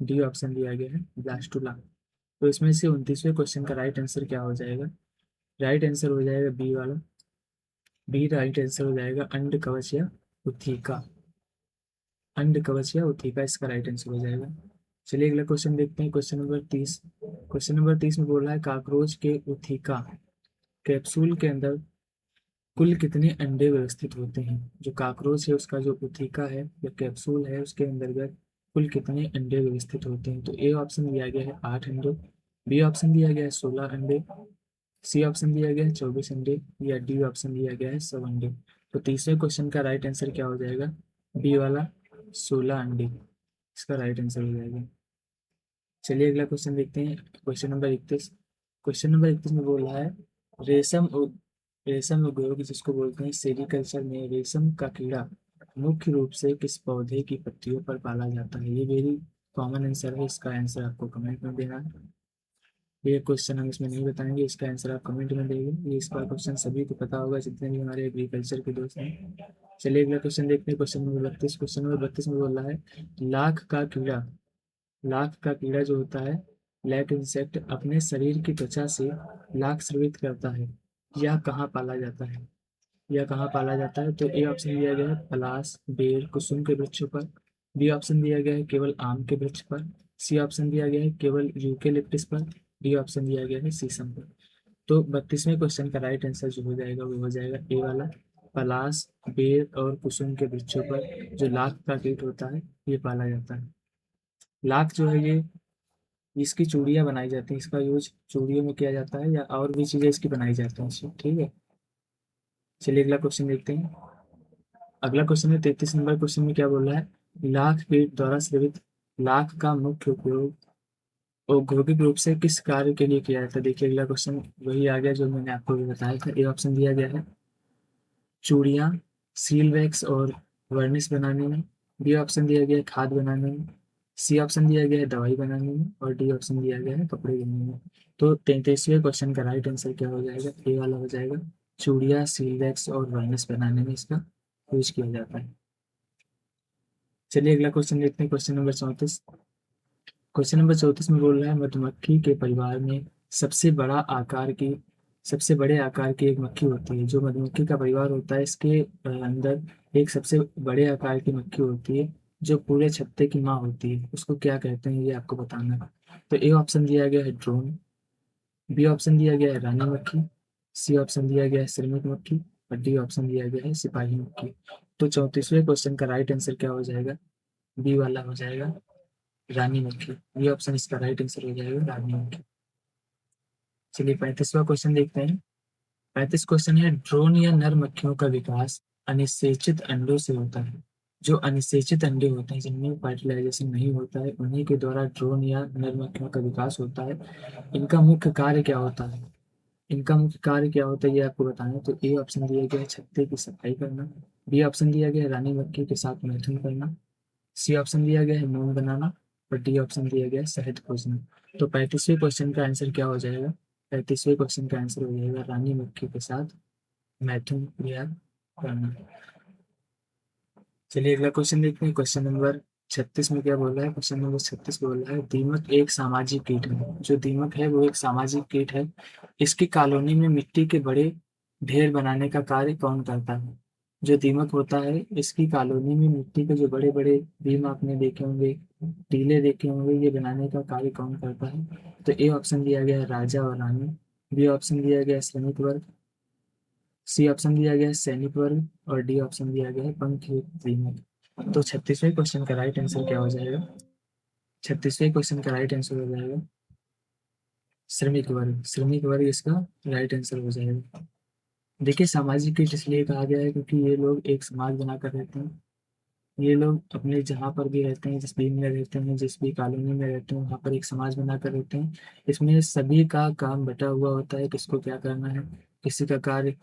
डी ऑप्शन दिया गया है ब्लास्टुला। तो इसमें से 29वें क्वेश्चन का राइट आंसर क्या हो जाएगा, राइट आंसर हो जाएगा बी वाला, बी राइट आंसर हो जाएगा अंड कवच या उथिका, अंड कवच या उथिका इसका राइट आंसर हो जाएगा। चलिए अगला क्वेश्चन देखते हैं। Question number 30। क्वेश्चन नंबर 30 में बोल रहा है काकरोच के उथिका कैप्सूल के अंदर कुल कितने अंडे व्यवस्थित होते हैं? जो काकरोच है उसका जो उथिका है या कैप्सूल है उसके अंतर्गत कुल कितने अंडे व्यवस्थित होते हैं? तो ए ऑप्शन दिया गया है 8 अंडे, बी ऑप्शन दिया गया है 16 अंडे, सी ऑप्शन दिया गया है 24 अंडे, या डी ऑप्शन दिया गया है 100 अंडे। तो तीसरे क्वेश्चन का राइट आंसर क्या हो जाएगा? बी वाला 16 अंडे इसका राइट आंसर हो जाएगा। चलिए अगला क्वेश्चन देखते हैं, क्वेश्चन नंबर 31। क्वेश्चन नंबर 31 में बोल रहा है रेशम रेशम उद्योग जिसको बोलते हैं सेरिकल्चर में रेशम का कीड़ा मुख्य रूप से किस पौधे की पत्तियों पर पाला जाता है? ये वेरी कॉमन आंसर है, इसका आंसर आपको कमेंट में देना है। ये क्वेश्चन हम इसमें नहीं बताएंगे, इसका आंसर आप कमेंट में देंगे। ये इसका क्वेश्चन सभी को पता होगा जितने भी हमारे एग्रीकल्चर के दोस्त हैं। चलिए अगला क्वेश्चन देखते हैं, क्वेश्चन नंबर 32। क्वेश्चन नंबर 32 में बोल रहा है लाख का कीड़ा जो होता है लैक इंसेक्ट अपने शरीर की त्वचा से लाख स्रावित करता है। यह कहाँ पाला जाता है? यह कहाँ पाला जाता है? तो ए ऑप्शन दिया गया है पलाश, बेर, कुसुम के वृक्षों पर, बी ऑप्शन दिया गया है केवल आम के वृक्ष पर, सी ऑप्शन दिया गया है केवल यूकेलिप्टिस पर, डी ऑप्शन दिया गया है शीशम पर। तो 32वें क्वेश्चन का राइट आंसर जो हो जाएगा वो हो जाएगा ए वाला पलाश, बेर और कुसुम के वृक्षों पर जो लाख का कीट होता है ये पाला जाता है। लाख जो है ये इसकी चूड़ियाँ बनाई जाती हैं, इसका यूज चूड़ियों में किया जाता है या और भी चीजें इसकी बनाई जाती हैं। ठीक है, चलिए अगला क्वेश्चन देखते हैं। अगला क्वेश्चन है 33 नंबर क्वेश्चन में क्या बोल रहा है लाख कीट द्वारा स्रावित लाख का मुख्य उपयोग औद्योगिक रूप से किस कार्य के लिए किया जाता है? देखिए अगला क्वेश्चन वही आ गया जो मैंने आपको भी बताया था। ए ऑप्शन दिया गया है चूड़ियाँ, सील वैक्स और वर्निश बनाने में, बी ऑप्शन दिया गया है खाद बनाने में, सी ऑप्शन दिया गया है दवाई बनाने में, और डी ऑप्शन दिया गया है कपड़े बनाने में। तो 33वें क्वेश्चन का राइट आंसर क्या हो जाएगा? ए वाला हो जाएगा चूड़ियाँ, सील वैक्स और वर्निश बनाने में इसका यूज किया जाता है। चलिए अगला क्वेश्चन देखते हैं, क्वेश्चन नंबर 34। क्वेश्चन नंबर 34 में बोल रहा है मधुमक्खी के परिवार में सबसे बड़े आकार की एक मक्खी होती है। जो मधुमक्खी का परिवार होता है इसके अंदर एक सबसे बड़े आकार की मक्खी होती है जो पूरे छत्ते की माँ होती है, उसको क्या कहते हैं ये आपको बताना है। तो ए ऑप्शन दिया गया है ड्रोन, बी ऑप्शन दिया गया है रानी मक्खी, सी ऑप्शन दिया गया है श्रमिक मक्खी, और डी ऑप्शन दिया गया है सिपाही मक्खी। तो 34वें क्वेश्चन का राइट आंसर क्या हो जाएगा? बी वाला हो जाएगा रानी मक्खी। ये ऑप्शन इसका राइट आंसर हो जाएगा रानी मक्खी। चलिए 35वां क्वेश्चन देखते हैं। 35 क्वेश्चन है ड्रोन या नर मक्खियों का विकास अनिषेचित अंडों से होता है। जो अनिषेचित अंडे होते हैं जिनमें फर्टिलाइजेशन नहीं होता है उन्हीं के द्वारा ड्रोन या नर मक्खियों का विकास होता है। इनका मुख्य कार्य क्या होता है? इनका मुख्य कार्य क्या होता है ये आपको बताना है। तो ए ऑप्शन दिया गया है छत्ते की सफाई करना, बी ऑप्शन दिया गया है रानी मक्खी के साथ मैथुन करना, सी ऑप्शन दिया गया है मोम बनाना, और डी ऑप्शन दिया गया है शहद खोजना। तो 35वें क्वेश्चन का आंसर क्या हो जाएगा? 35वें क्वेश्चन का आंसर हो जाएगा रानी मक्खी के साथ मैथुन क्रिया करना। चलिए अगला क्वेश्चन देखते हैं, क्वेश्चन नंबर 36 में क्या बोल रहा है? क्वेश्चन नंबर 36 बोल रहा है दीमक एक सामाजिक कीट है। जो दीमक है वो एक सामाजिक कीट है। इसकी कॉलोनी में मिट्टी के बड़े ढेर बनाने का कार्य कौन करता है? जो दीमक होता है इसकी कॉलोनी में मिट्टी के जो बड़े बड़े बीम आपने देखे होंगे, टीले देखे होंगे, ये बनाने का कार्य कौन करता है? तो ए ऑप्शन दिया गया है राजा और रानी, बी ऑप्शन दिया गया है श्रमिक वर्ग, सी ऑप्शन दिया गया है सैनिक वर्ग, और डी ऑप्शन दिया गया है पंखयुक्त दीमक। तो 36वें क्वेश्चन का राइट आंसर क्या हो जाएगा? 36वें क्वेश्चन का राइट आंसर हो जाएगा श्रमिक वर्ग। श्रमिक वर्ग इसका राइट आंसर हो जाएगा। देखिए सामाजिक कीट इसलिए कहा गया है क्योंकि ये लोग एक समाज बनाकर रहते हैं। ये लोग अपने जहाँ पर भी रहते हैं, जिस बीम में रहते हैं, जिस भी कॉलोनी में रहते हैं, वहाँ पर एक समाज बनाकर रहते हैं। इसमें सभी का काम बटा हुआ होता है, किसको क्या करना है। किसी का कार्य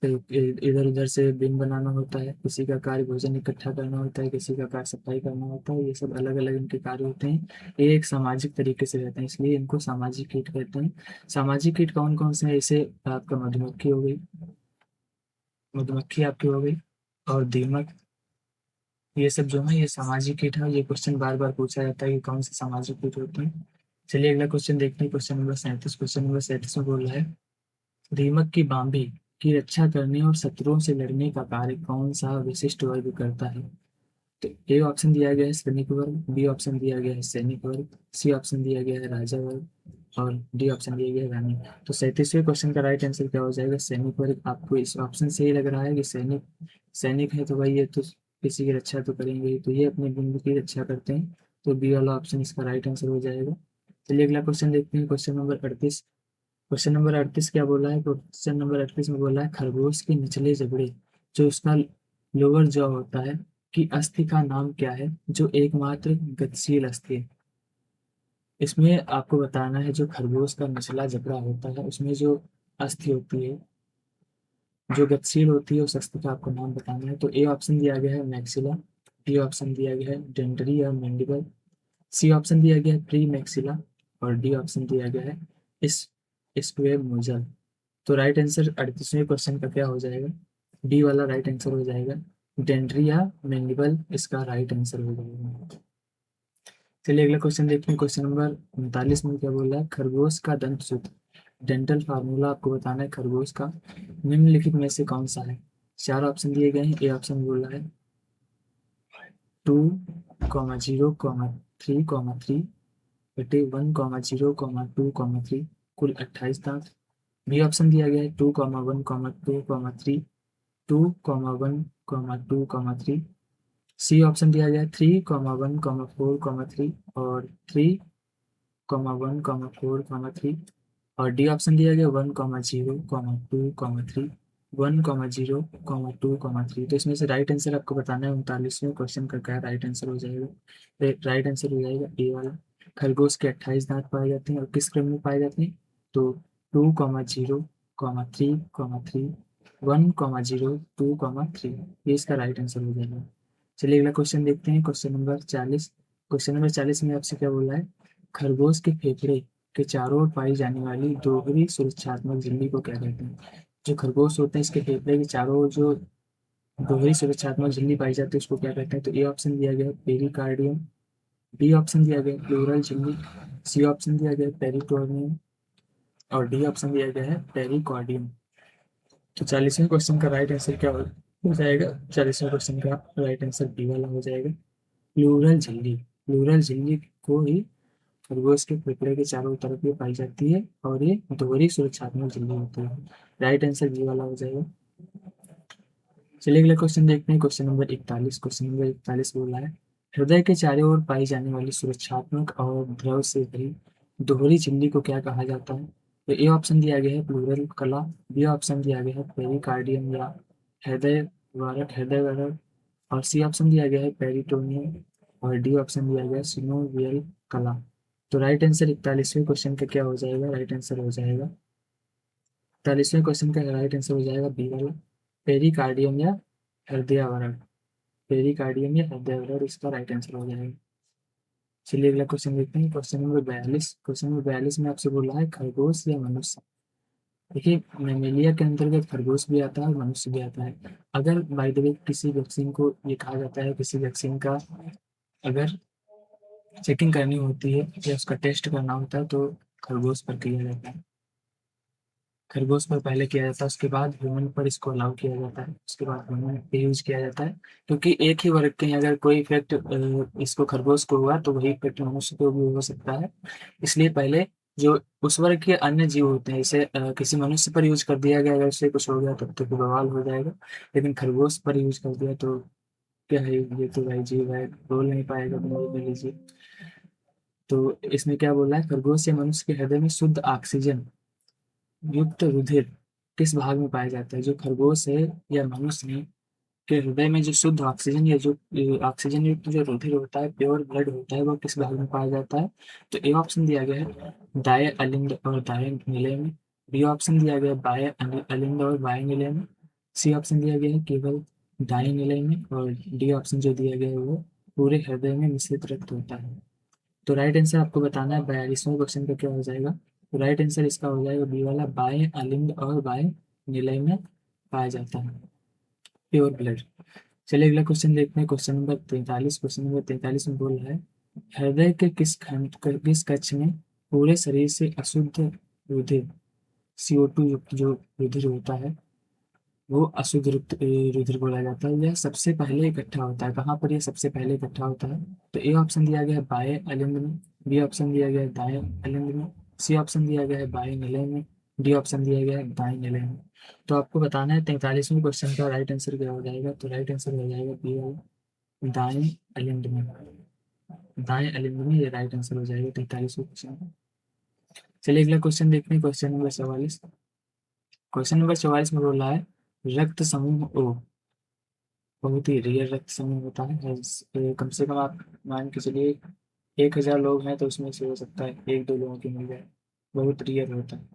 इधर उधर से बीम बनाना होता है, किसी का कार्य भोजन इकट्ठा करना होता है, किसी का कार्य सफाई करना होता है। ये सब अलग अलग इनके कार्य होते हैं। ये एक सामाजिक तरीके से रहते हैं, इसलिए इनको सामाजिक कीट कहते हैं। सामाजिक कीट कौन कौन से हैं? जैसे आपका मधुमक्खी हो गई, मधुमक्खी आपकी हो गई, और दीमक, ये सब जो है ये सामाजिक कीट है। ये क्वेश्चन बार बार पूछा जाता है कि कौन से सामाजिक कीट होते हैं। चलिए अगला क्वेश्चन देखते हैं, क्वेश्चन नंबर 37। क्वेश्चन नंबर 37 में बोल रहा है दीमक की बाम्बी की रक्षा करने और शत्रुओं से लड़ने का कार्य कौन सा विशिष्ट वर्ग करता है? तो ए ऑप्शन दिया गया है सैनिक वर्ग, बी ऑप्शन दिया गया है सैनिक वर्ग, सी ऑप्शन दिया गया है राजा वर्ग, और डी ऑप्शन दिया गया है रानी। तो 37वें क्वेश्चन का राइट आंसर क्या हो जाएगा? सैनिक वर्ग। आपको इस ऑप्शन से ही लग रहा है कि सैनिक सैनिक है तो भाई ये तो किसी की रक्षा तो करेंगे ही, तो ये अपने बिंदु की रक्षा करते हैं, तो बी वाला ऑप्शन इसका राइट आंसर हो जाएगा। चलिए अगला क्वेश्चन देखते हैं, क्वेश्चन नंबर 38। क्वेश्चन नंबर 38 क्या बोला है? क्वेश्चन नंबर 38 में बोला है खरगोश के निचले जबड़े, जो उसका लोअर जॉ होता है, कि अस्थि का नाम क्या है, जो एकमात्र गतिशील अस्थि है। इसमें आपको बताना है जो खरगोश का निचला जबड़ा होता है उसमें जो अस्थि होती है, जो गतिशील होती है, उस अस्थि का आपको नाम बताना है। तो ए ऑप्शन दिया गया है मैक्सिला, बी ऑप्शन दिया गया है डेंटरी या मैंडिबल, सी ऑप्शन दिया गया है प्री मैक्सिला, और डी ऑप्शन दिया गया है इस स्क्वेयर मोजल। तो राइट आंसर 38वें क्वेश्चन का क्या हो जाएगा? डी वाला राइट आंसर हो जाएगा। डेंड्री या मैंडिबल इसका राइट आंसर हो जाएगा। चलिए अगला क्वेश्चन देखते हैं, क्वेश्चन नंबर 39 में क्या बोल रहा है? खरगोश का दंत सूत्र, डेंटल फार्मूला आपको बताना है खरगोश का, निम्नलिखित में से कौन सा है? चार ऑप्शन दिए गए हैं। ए ऑप्शन बोल रहा है 2,0,3,3 बटे 1,0,2,3 कुल 28 दांत। बी ऑप्शन दिया गया है 2,1,2,3 2,1,2,3। सी ऑप्शन दिया गया है 3,1,4,3 और 3,1,4,3। और डी ऑप्शन दिया गया 1,0,2,3 1,0,2,3। तो इसमें से राइट आंसर आपको बताना है 39वें क्वेश्चन का क्या राइट आंसर हो जाएगा? राइट आंसर हो जाएगा ए वाला। खरगोश के 28 दांत पाए जाते हैं और किस क्रम में पाए जाते हैं? तो 2,0,3,3 1,0,2,3, ये इसका राइट आंसर हो जाएगा। चलिए अगला क्वेश्चन देखते हैं, क्वेश्चन नंबर 40। क्वेश्चन नंबर 40 में आपसे क्या बोला है? खरगोश के फेफड़े के चारों ओर पाई जाने वाली दोहरी सुरक्षात्मक झिल्ली को क्या कहते हैं? जो खरगोश होते हैं इसके फेफड़े के चारों ओर जो दोहरी सुरक्षात्मक झिल्ली पाई जाती है उसको क्या कहते हैं? तो ए ऑप्शन दिया गया है पेरिकार्डियम, बी ऑप्शन दिया गया है प्लूरल झिल्ली, सी ऑप्शन दिया गया है पेरिटोनियम, और डी ऑप्शन दिया गया है पेरिकॉर्डियम। तो 40वें क्वेश्चन का राइट आंसर क्या हो जाएगा? 40वें क्वेश्चन का राइट आंसर बी वाला हो जाएगा, प्लूरल झिल्ली। प्लूरल झिल्ली को ही खरगोश के फेफड़े के चारों तरफ ये पाई जाती है और ये दोहरी सुरक्षात्मक झिल्ली होती है। राइट आंसर बी वाला हो जाएगा। चलिए अगला क्वेश्चन देखते हैं, क्वेश्चन नंबर 41। क्वेश्चन नंबर 41 बोला है हृदय के चारों ओर पाई जाने वाली सुरक्षात्मक और द्रव से भरी दोहरी झिल्ली को क्या कहा जाता है? तो ए ऑप्शन दिया गया है प्लूरल कला, बी ऑप्शन दिया गया है पेरिकार्डियम या हृदय वारक हृदय वारक, और सी ऑप्शन दिया गया है पेरिटोनियम, और डी ऑप्शन दिया गया है सिनोवियल कला। तो राइट आंसर 41वें क्वेश्चन का क्या हो जाएगा? राइट आंसर हो जाएगा 41वें क्वेश्चन का राइट आंसर हो जाएगा बी वाला, पेरिकार्डियम या हृदयावरण। पेरिकार्डियम या हृदयावरण इसका राइट आंसर हो जाएगा। चलिए अगला क्वेश्चन देखते हैं, क्वेश्चन नंबर 42। क्वेश्चन नंबर 42 में आपसे बोला है खरगोश या मनुष्य। देखिए मेमेलिया के अंतर्गत खरगोश भी आता है और मनुष्य भी आता है। अगर बाय द वे किसी वैक्सीन को ये कहा जाता है, किसी वैक्सीन का अगर चेकिंग करनी होती है या उसका टेस्ट करना होता है तो खरगोश पर किया जाता है, खरगोश पर पहले किया जाता है, उसके बाद ह्यूमन पर इसको अलाउ किया जाता है, उसके बाद ह्यूमन पे यूज किया जाता है। क्योंकि एक ही वर्ग के हैं, अगर कोई इफेक्ट इसको खरगोश को हुआ तो वही इफेक्ट मनुष्य को भी हो सकता है। इसलिए पहले जो उस वर्ग के अन्य जीव होते हैं, इसे किसी मनुष्य पर यूज कर दिया गया, अगर उससे कुछ हो गया तब तो फिर बवाल हो जाएगा। लेकिन खरगोश पर यूज कर दिया तो क्या है, ये तो भाई जीव है, बोल नहीं पाएगा, तो ले लीजिए। तो इसमें क्या बोला है? खरगोश या मनुष्य के हृदय में शुद्ध ऑक्सीजन युक्त रुधिर किस भाग में पाया जाता है? जो खरगोश है या मनुष्य है के हृदय में जो शुद्ध ऑक्सीजन या जो ऑक्सीजन युक्त जो रुधिर होता है, प्योर ब्लड होता है, वो किस भाग में पाया जाता है? तो ए ऑप्शन दिया गया है दाएं अलिंद और दाएं निलय में, बी ऑप्शन दिया गया है बाएं अलिंद और बाएं निलय में, सी ऑप्शन दिया गया है केवल दाएं निलय में, और डी ऑप्शन जो दिया गया है वो पूरे हृदय में मिश्रित रक्त होता है। तो राइट आंसर आपको बताना है 42वें क्वेश्चन का क्या हो जाएगा? तो राइट आंसर इसका हो जाएगा बी वाला, बाएं अलिंद और बाएं निलय में पाया जाता है प्योर ब्लड। चलिए अगला क्वेश्चन देखते हैं, क्वेश्चन नंबर 43। क्वेश्चन नंबर 43 में बोल रहा है हृदय के किस कक्ष में पूरे शरीर से अशुद्ध रुधिर CO2 युक्त जो रुधिर होता है वो अशुद्ध रुधिर बोला जाता है? यह सबसे पहले इकट्ठा होता है, कहाँ पर यह सबसे पहले इकट्ठा होता है? तो ए ऑप्शन दिया गया है बाएं अलिंद में, बी ऑप्शन दिया गया है दाएं अलिंद में, सी ऑप्शन दिया गया है बाएं गले में, डी ऑप्शन दिया गया है दाएं गले में। तो आपको बताना है 43वें क्वेश्चन का राइट आंसर क्या हो जाएगा। तो राइट आंसर हो जाएगा बी वाला, दाएं अलिंद में। दाएं अलिंद में ये राइट आंसर हो जाएगा 43वें क्वेश्चन का। चलिए अगला क्वेश्चन देखते हैं, क्वेश्चन नंबर 44। क्वेश्चन नंबर 44 में बोल रहा है रक्त समूह ओ बहुत ही रेयर रक्त समूह होता है। कम से कम आप मान के चलिए 1000 लोग हैं तो उसमें से हो सकता है एक दो लोगों की मिल जाए, बहुत रेयर होता है।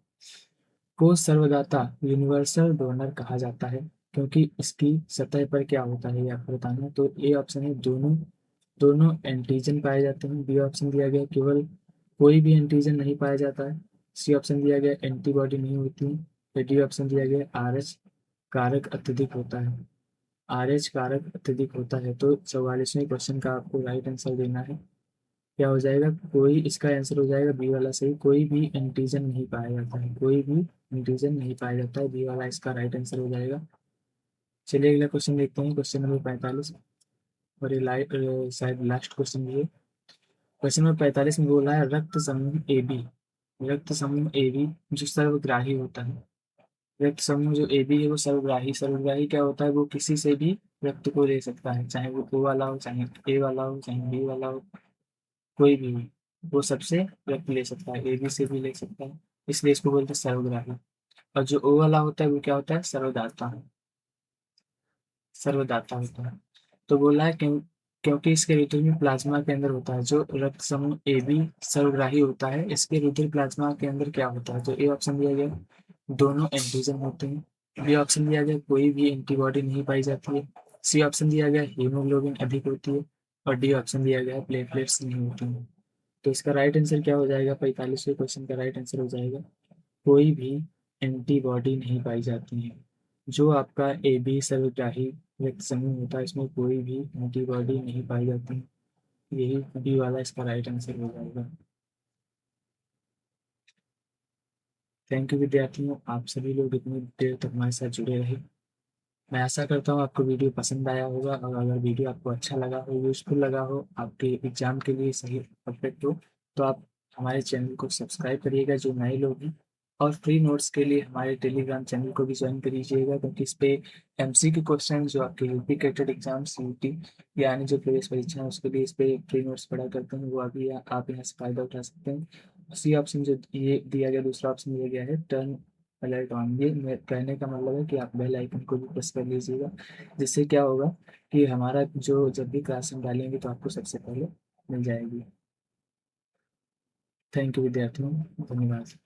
को सर्वदाता यूनिवर्सल डोनर कहा जाता है क्योंकि इसकी सतह पर क्या होता है ये आपको बताना है। तो ए ऑप्शन है दोनों दोनों एंटीजन पाए जाते हैं। बी ऑप्शन दिया गया केवल कोई भी एंटीजन नहीं पाया जाता है। सी ऑप्शन दिया गया एंटीबॉडी नहीं होती है। या डी ऑप्शन दिया गया आर एच कारक अत्यधिक होता है। आर एच कारक अत्यधिक होता है। तो 44वें क्वेश्चन का आपको राइट आंसर देना है। क्या हो जाएगा, कोई इसका आंसर हो जाएगा बी वाला सही, कोई भी एंटीजन नहीं पाया जाता है, कोई भी एंटीजन नहीं पाया जाता है, बी वाला इसका राइट आंसर हो जाएगा। चलिए अगला क्वेश्चन देखते हैं, क्वेश्चन नंबर 45। और ये शायद लास्ट क्वेश्चन भी है। क्वेश्चन नंबर 45 में बोला है रक्त समूह ए बी, रक्त समूह ए बी जो सर्वग्राही होता है। रक्त समूह जो ए बी है वो सर्वग्राही, सर्वग्राही क्या होता है, वो किसी से भी रक्त को ले सकता है, चाहे वो ओ वाला हो, चाहे ए वाला हो, चाहे बी वाला हो, कोई भी हो, वो सबसे रक्त ले सकता है, ए बी से भी ले सकता है, इसलिए इसको बोलते हैं सर्वग्राही। और जो ओ वाला होता है वो क्या होता है, सर्वदाता है, सर्वदाता होता है। तो बोला है क्योंकि इसके रुधिर में प्लाज्मा के अंदर होता है, जो रक्त समूह ए बी सर्वग्राही होता है, इसके रुधिर प्लाज्मा के अंदर क्या होता है। तो ए ऑप्शन दिया गया दोनों एंटीजन होते हैं। बी ऑप्शन दिया गया कोई भी एंटीबॉडी नहीं पाई जाती है। सी ऑप्शन दिया गया हीमोग्लोबिन अधिक होती है। और डी ऑप्शन दिया गया प्लेटलेट्स नहीं होती हैं। तो इसका राइट आंसर क्या हो जाएगा, 45वें क्वेश्चन का राइट आंसर हो जाएगा कोई भी एंटीबॉडी नहीं पाई जाती है। जो आपका ए बी सर्वग्राही रक्त समूह होता है इसमें कोई भी एंटीबॉडी नहीं पाई जाती है। यही बी वाला इसका राइट आंसर हो जाएगा। थैंक यू विद्यार्थियों, आप सभी लोग इतनी देर तक हमारे साथ जुड़े रहे। मैं आशा करता हूँ आपको वीडियो पसंद आया होगा, और अगर वीडियो आपको अच्छा लगा हो, यूजफुल लगा हो, आपके एग्जाम के लिए सही परफेक्ट हो, तो आप हमारे चैनल को सब्सक्राइब करिएगा जो नए लोग हैं। और फ्री नोट्स के लिए हमारे टेलीग्राम चैनल को भी ज्वाइन करिएगा, क्योंकि इस पे एमसीक्यू क्वेश्चन जो आपके यूपी कैटेड एग्जाम यूटी यानी जो प्रवेश परीक्षा है उसके लिए इस पे फ्री नोट्स पढ़ा करते हैं, वो अभी आप यहाँ से फायदा उठा सकते हैं। सी ऑप्शन जो ये दिया गया, दूसरा ऑप्शन दिया गया है टर्न अलर्ट ऑन, ये कहने का मतलब है कि आप बेल आइकन को भी प्रेस कर लीजिएगा, जिससे क्या होगा कि हमारा जो जब भी क्लास हम डालेंगे तो आपको सबसे पहले मिल जाएगी। थैंक यू विद्यार्थियों, धन्यवाद।